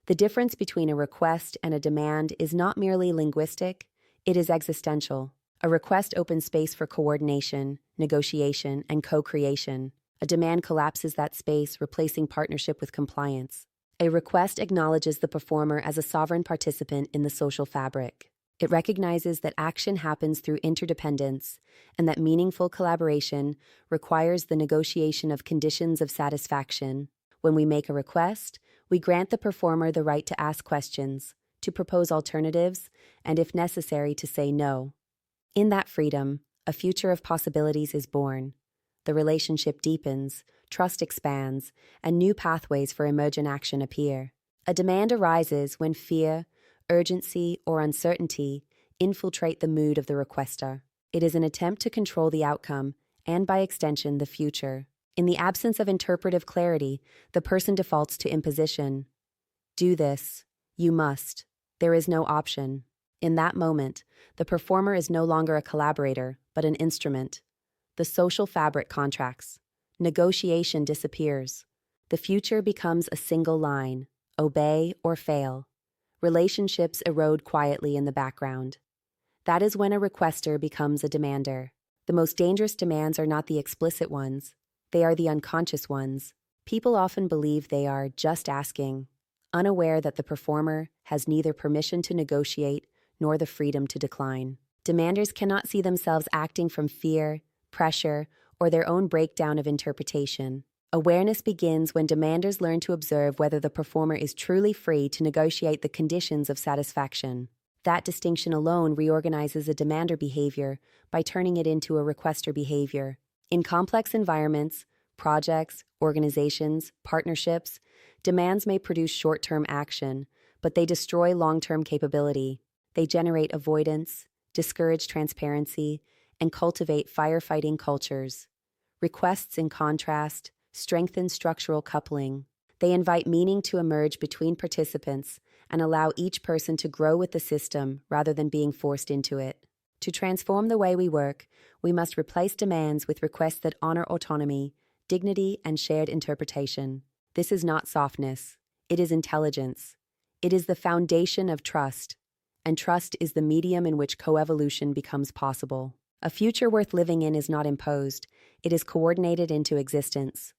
The difference between a request and a demand is not merely linguistic, it is existential. A request opens space for coordination, negotiation, and co-creation. A demand collapses that space, replacing partnership with compliance. A request acknowledges the performer as a sovereign participant in the social fabric. It recognizes that action happens through interdependence and that meaningful collaboration requires the negotiation of conditions of satisfaction. When we make a request, we grant the performer the right to ask questions, to propose alternatives, and if necessary, to say no. In that freedom, a future of possibilities is born. The relationship deepens, trust expands, and new pathways for emergent action appear. A demand arises when fear, urgency, or uncertainty infiltrate the mood of the requester. It is an attempt to control the outcome, and by extension, the future. In the absence of interpretive clarity, the person defaults to imposition. Do this. You must. There is no option. In that moment, the performer is no longer a collaborator, but an instrument. The social fabric contracts. Negotiation disappears. The future becomes a single line: obey or fail. Relationships erode quietly in the background. That is when a requester becomes a demander. The most dangerous demands are not the explicit ones. They are the unconscious ones. People often believe they are just asking, unaware that the performer has neither permission to negotiate nor the freedom to decline. Demanders cannot see themselves acting from fear, pressure, or their own breakdown of interpretation. Awareness begins when demanders learn to observe whether the performer is truly free to negotiate the conditions of satisfaction. That distinction alone reorganizes a demander behavior by turning it into a requester behavior. In complex environments, projects, organizations, partnerships, demands may produce short-term action, but they destroy long-term capability. They generate avoidance, discourage transparency, and cultivate firefighting cultures. Requests, in contrast, strengthen structural coupling. They invite meaning to emerge between participants and allow each person to grow with the system rather than being forced into it. To transform the way we work, we must replace demands with requests that honor autonomy, dignity, and shared interpretation. This is not softness. It is intelligence. It is the foundation of trust, and trust is the medium in which coevolution becomes possible. A future worth living in is not imposed. It is coordinated into existence.